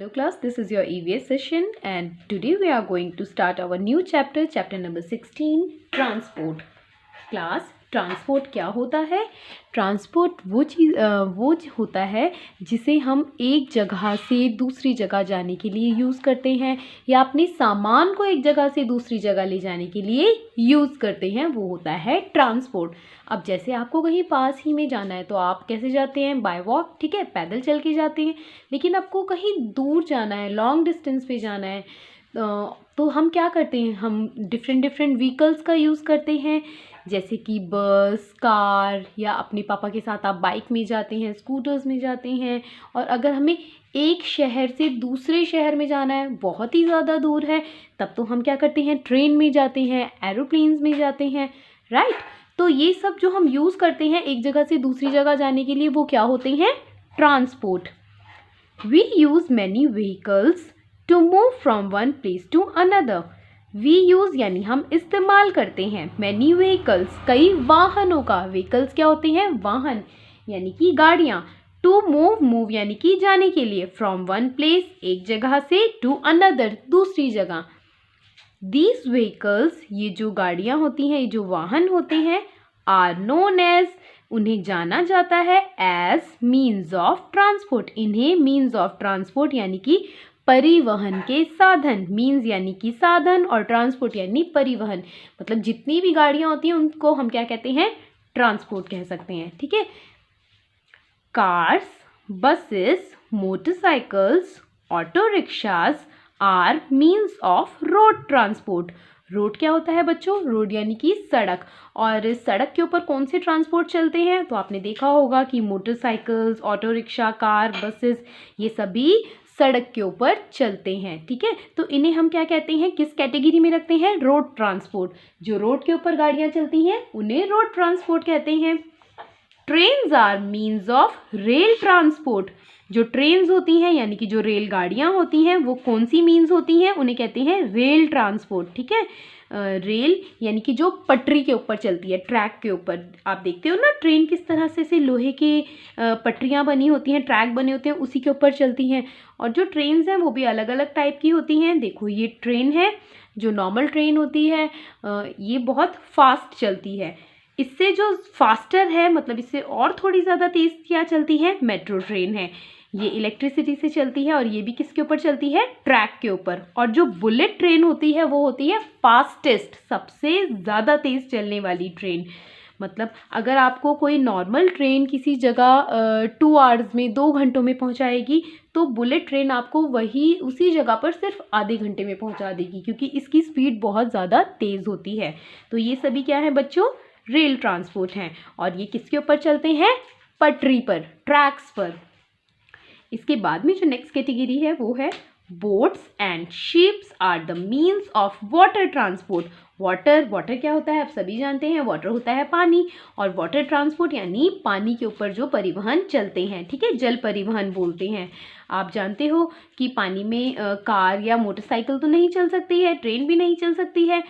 Hello class, this is your EVS session and today we are going to start our new chapter, chapter number 16, transport. Class transport क्या होता है? Transport वो होता है जिसे हम एक जगह से दूसरी जगह जाने के लिए यूज़ करते हैं या अपने सामान को एक जगह से दूसरी जगह ले जाने के लिए यूज़ करते हैं, वो होता है ट्रांसपोर्ट। अब जैसे आपको कहीं पास ही में जाना है तो आप कैसे जाते हैं? बाय वॉक, ठीक है, पैदल चल के जाते हैं। लेकिन आपको कहीं दूर जाना है, लॉन्ग डिस्टेंस पे जाना है, तो हम क्या करते हैं? हम डिफरेंट व्हीकल्स का यूज़ करते हैं, जैसे कि बस, कार, या अपने पापा के साथ आप बाइक में जाते हैं, स्कूटर्स में जाते हैं। और अगर हमें एक शहर से दूसरे शहर में जाना है, बहुत ही ज़्यादा दूर है, तब तो हम क्या करते हैं? ट्रेन में जाते हैं, एरोप्लेन्स में जाते हैं, राइट। तो ये सब जो हम यूज़ करते हैं एक जगह से दूसरी जगह जाने के लिए, वो क्या होते हैं? Transport. We use many vehicles to move from one place to another. We use यानी हम इस्तेमाल करते हैं, मैनी व्हीकल्स कई वाहनों का। व्हीकल्स क्या होते हैं? वाहन यानी कि गाड़ियाँ। टू मूव यानी कि जाने के लिए। फ्रॉम वन प्लेस एक जगह से, टू अनदर दूसरी जगह। दीज व्हीकल्स ये जो गाड़ियाँ होती हैं, ये जो वाहन होते हैं, आर नोन एज उन्हें जाना जाता है एज मीन्स ऑफ ट्रांसपोर्ट। इन्हें मीन्स ऑफ ट्रांसपोर्ट यानी कि परिवहन के साधन, मीन्स यानी कि साधन और ट्रांसपोर्ट यानी परिवहन, मतलब जितनी भी गाड़ियाँ होती हैं उनको हम क्या कहते हैं? ट्रांसपोर्ट कह सकते हैं, ठीक है। Cars, buses, motorcycles, auto rickshaws are means of road transport. Road क्या होता है बच्चों? रोड यानी कि सड़क। और सड़क के ऊपर कौन से ट्रांसपोर्ट चलते हैं? तो आपने देखा होगा कि motorcycles, auto rickshaw, car, buses, ये सभी सड़क के ऊपर चलते हैं, ठीक है। तो इन्हें हम क्या कहते हैं? किस कैटेगरी में रखते हैं? Road transport. जो रोड के ऊपर गाड़ियाँ चलती हैं उन्हें रोड ट्रांसपोर्ट कहते हैं। Trains are means of rail transport. जो ट्रेन्स होती हैं यानी कि जो रेलगाड़ियाँ होती हैं, वो कौन सी मीन्स होती हैं? उन्हें कहते हैं रेल ट्रांसपोर्ट, ठीक है। रेल यानी कि जो पटरी के ऊपर चलती है, ट्रैक के ऊपर। आप देखते हो ना ट्रेन किस तरह से लोहे के पटरियाँ बनी होती हैं, ट्रैक बने होते हैं, उसी के ऊपर चलती हैं। और जो ट्रेन्स हैं वो भी अलग अलग टाइप की होती हैं। देखो ये ट्रेन है, जो नॉर्मल ट्रेन होती है, ये बहुत फास्ट चलती है। इससे जो फास्टर है, मतलब इससे और थोड़ी ज़्यादा तेज़ क्या चलती है? मेट्रो ट्रेन है। ये इलेक्ट्रिसिटी से चलती है और ये भी किसके ऊपर चलती है? ट्रैक के ऊपर। और जो बुलेट ट्रेन होती है वो होती है फास्टेस्ट, सबसे ज़्यादा तेज़ चलने वाली ट्रेन। मतलब अगर आपको कोई नॉर्मल ट्रेन किसी जगह 2 आवर्स में, 2 घंटों में पहुंचाएगी, तो बुलेट ट्रेन आपको वही उसी जगह पर सिर्फ आधे घंटे में पहुंचा देगी, क्योंकि इसकी स्पीड बहुत ज़्यादा तेज़ होती है। तो ये सभी क्या है बच्चों? रेल ट्रांसपोर्ट हैं। और ये किसके ऊपर चलते हैं? पटरी पर, ट्रैक्स पर। इसके बाद में जो नेक्स्ट कैटेगरी है वो है boats and ships are the means of water transport. Water क्या होता है? आप सभी जानते हैं, वाटर होता है पानी। और वाटर ट्रांसपोर्ट यानी पानी के ऊपर जो परिवहन चलते हैं, ठीक है, जल परिवहन बोलते हैं। आप जानते हो कि पानी में कार या मोटरसाइकिल तो नहीं चल सकती है, ट्रेन भी नहीं चल सकती है।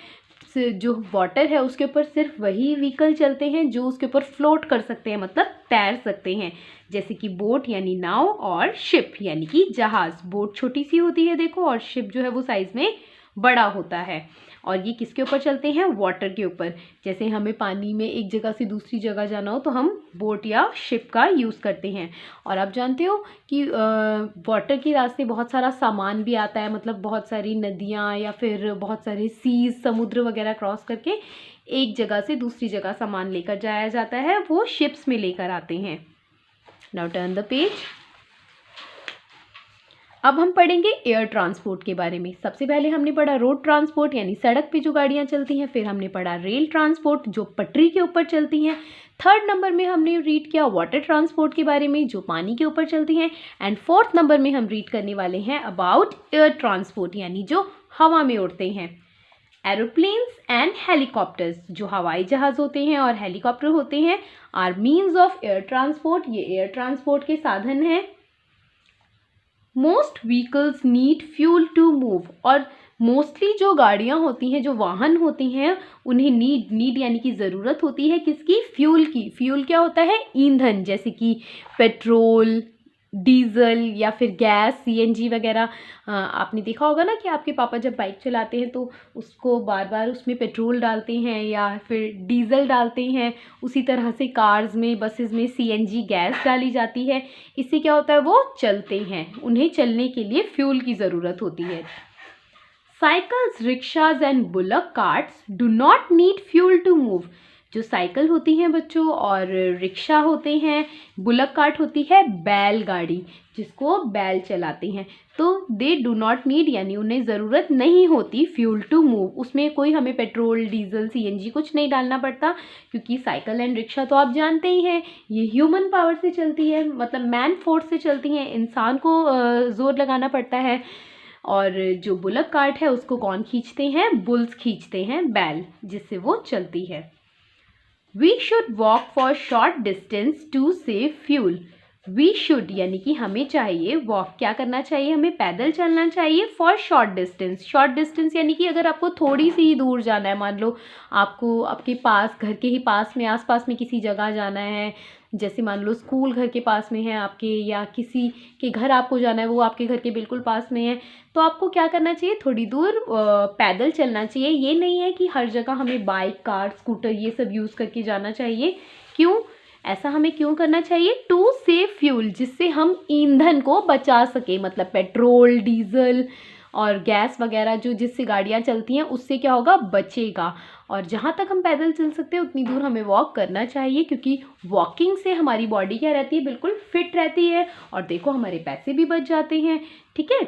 जो वाटर है उसके ऊपर सिर्फ वही व्हीकल चलते हैं जो उसके ऊपर फ्लोट कर सकते हैं, मतलब तैर सकते हैं, जैसे कि बोट यानी नाव और शिप यानी कि जहाज़। बोट छोटी सी होती है देखो, और शिप जो है वो साइज़ में बड़ा होता है। और ये किसके ऊपर चलते हैं? वाटर के ऊपर। जैसे हमें पानी में एक जगह से दूसरी जगह जाना हो तो हम बोट या शिप का यूज़ करते हैं। और आप जानते हो कि वाटर के रास्ते बहुत सारा सामान भी आता है, मतलब बहुत सारी नदियाँ या फिर बहुत सारे सीज, समुद्र वगैरह क्रॉस करके एक जगह से दूसरी जगह सामान लेकर जाया जाता है, वो शिप्स में लेकर आते हैं। Now turn the page. अब हम पढ़ेंगे एयर ट्रांसपोर्ट के बारे में। सबसे पहले हमने पढ़ा रोड ट्रांसपोर्ट यानी सड़क पे जो गाड़ियाँ चलती हैं, फिर हमने पढ़ा रेल ट्रांसपोर्ट जो पटरी के ऊपर चलती हैं। 3rd नंबर में हमने रीड किया वाटर ट्रांसपोर्ट के बारे में जो पानी के ऊपर चलती हैं। एंड 4th नंबर में हम रीड करने वाले हैं अबाउट एयर ट्रांसपोर्ट यानी जो हवा में उड़ते हैं। एरोप्लेन्स एंड हेलीकॉप्टर्स जो हवाई जहाज़ होते हैं और हेलीकॉप्टर होते हैं are means of air transport, ये एयर ट्रांसपोर्ट के साधन हैं। Most vehicles need fuel to move. और मोस्टली जो गाड़ियाँ होती हैं, जो वाहन होते हैं, उन्हें नीड यानी कि ज़रूरत होती है किसकी? फ्यूल की। फ्यूल क्या होता है? ईंधन, जैसे कि पेट्रोल, डीजल या फिर गैस, सीएनजी वगैरह। आपने देखा होगा ना कि आपके पापा जब बाइक चलाते हैं तो उसको बार बार उसमें पेट्रोल डालते हैं या फिर डीजल डालते हैं। उसी तरह से कार्स में, बसेस में सीएनजी गैस डाली जाती है। इससे क्या होता है, वो चलते हैं, उन्हें चलने के लिए फ्यूल की ज़रूरत होती है। Cycles, rickshaws and bullock carts do not need fuel to move. जो साइकिल होती हैं बच्चों और रिक्शा होते हैं, बुलक कार्ट होती है बैलगाड़ी जिसको बैल चलाते हैं, तो दे डू नॉट नीड यानी उन्हें ज़रूरत नहीं होती फ्यूल टू मूव। उसमें कोई हमें पेट्रोल, डीजल, सीएनजी कुछ नहीं डालना पड़ता, क्योंकि साइकिल एंड रिक्शा तो आप जानते ही हैं ये ह्यूमन पावर से चलती है, मतलब मैन फोर्स से चलती हैं, इंसान को ज़ोर लगाना पड़ता है। और जो बुलक कार्ट है उसको कौन खींचते हैं, बुल्स खींचते हैं, बैल, जिससे वो चलती है। We should walk for short distance to save fuel. We should यानी कि हमें चाहिए, वॉक क्या करना चाहिए, हमें पैदल चलना चाहिए for short distance. Short distance यानी कि अगर आपको थोड़ी सी ही दूर जाना है, मान लो आपको आपके पास, घर के ही पास में, आसपास में किसी जगह जाना है, जैसे मान लो स्कूल घर के पास में है आपके, या किसी के घर आपको जाना है वो आपके घर के बिल्कुल पास में है, तो आपको क्या करना चाहिए, थोड़ी दूर पैदल चलना चाहिए। ये नहीं है कि हर जगह हमें बाइक, कार, स्कूटर ये सब यूज़ करके जाना चाहिए। क्यों, ऐसा हमें क्यों करना चाहिए, टू सेव फ्यूल, जिससे हम ईंधन को बचा सके, मतलब पेट्रोल, डीजल और गैस वगैरह जो जिससे गाड़ियाँ चलती हैं उससे क्या होगा, बचेगा। और जहाँ तक हम पैदल चल सकते हैं उतनी दूर हमें वॉक करना चाहिए, क्योंकि वॉकिंग से हमारी बॉडी क्या रहती है, बिल्कुल फिट रहती है, और देखो हमारे पैसे भी बच जाते हैं। ठीक है,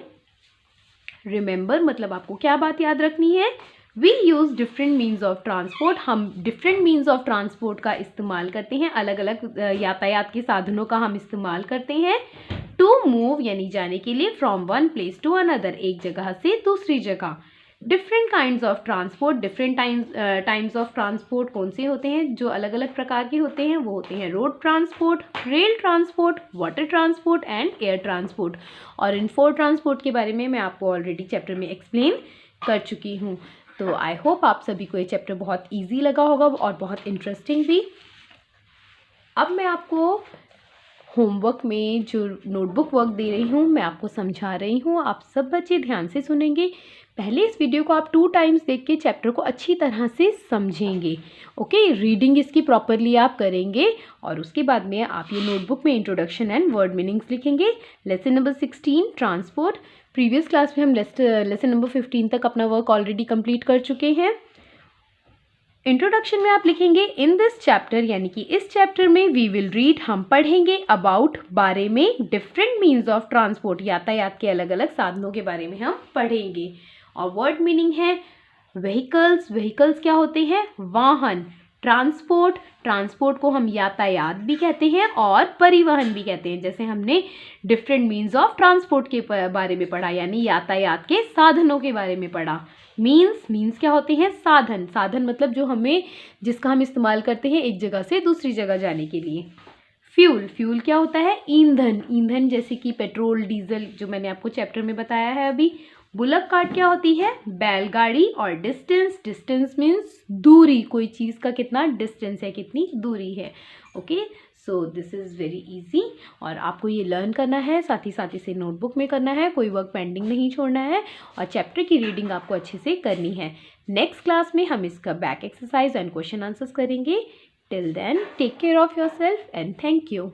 रिमेंबर मतलब आपको क्या बात याद रखनी है, we use different means of transport. हम डिफरेंट मीन्स ऑफ ट्रांसपोर्ट का इस्तेमाल करते हैं, अलग अलग यातायात के साधनों का हम इस्तेमाल करते हैं। टू मूव यानी जाने के लिए, from one place to another, एक जगह से दूसरी जगह। Different kinds of transport, different times of transport कौन से होते हैं, जो अलग अलग प्रकार के होते हैं, वो होते हैं road transport, rail transport, water transport and air transport. और इन 4 ट्रांसपोर्ट के बारे में मैं आपको ऑलरेडी चैप्टर में एक्सप्लेन कर चुकी हूँ। तो आई होप आप सभी को ये चैप्टर बहुत ईजी लगा होगा और बहुत इंटरेस्टिंग भी। अब मैं आपको होमवर्क में जो नोटबुक वर्क दे रही हूँ, मैं आपको समझा रही हूँ, आप सब बच्चे ध्यान से सुनेंगे। पहले इस वीडियो को आप 2 टाइम्स देख के चैप्टर को अच्छी तरह से समझेंगे। ओके, रीडिंग इसकी प्रॉपरली आप करेंगे, और उसके बाद में आप ये नोटबुक में इंट्रोडक्शन एंड वर्ड मीनिंग्स लिखेंगे। Lesson number 16 transport, previous class में हम लेसन नंबर 15 तक अपना वर्क ऑलरेडी कंप्लीट कर चुके हैं। इंट्रोडक्शन में आप लिखेंगे इन दिस चैप्टर, यानी कि इस चैप्टर में वी विल रीड, हम पढ़ेंगे अबाउट, बारे में, डिफरेंट मीन्स ऑफ ट्रांसपोर्ट, यातायात के अलग अलग साधनों के बारे में हम पढ़ेंगे। और वर्ड मीनिंग है व्हीकल्स, व्हीकल्स क्या होते हैं, वाहन। ट्रांसपोर्ट, ट्रांसपोर्ट को हम यातायात भी कहते हैं और परिवहन भी कहते हैं, जैसे हमने डिफरेंट मीन्स ऑफ ट्रांसपोर्ट के बारे में पढ़ा, यानी यातायात के साधनों के बारे में पढ़ा। मीन्स, मीन्स क्या होते हैं, साधन, साधन मतलब जो हमें, जिसका हम इस्तेमाल करते हैं एक जगह से दूसरी जगह जाने के लिए। फ्यूल, फ्यूल क्या होता है, ईंधन, ईंधन जैसे कि पेट्रोल, डीजल, जो मैंने आपको चैप्टर में बताया है अभी। बुलक कार्ट क्या होती है, बैलगाड़ी। और डिस्टेंस, डिस्टेंस मीन्स दूरी, कोई चीज़ का कितना डिस्टेंस है, कितनी दूरी है। Okay, so this is very easy, और आपको ये लर्न करना है, साथ ही साथ इसे नोटबुक में करना है, कोई वर्क पेंडिंग नहीं छोड़ना है, और चैप्टर की रीडिंग आपको अच्छे से करनी है। नेक्स्ट क्लास में हम इसका back exercise and question answers करेंगे। Till then take care of yourself and thank you.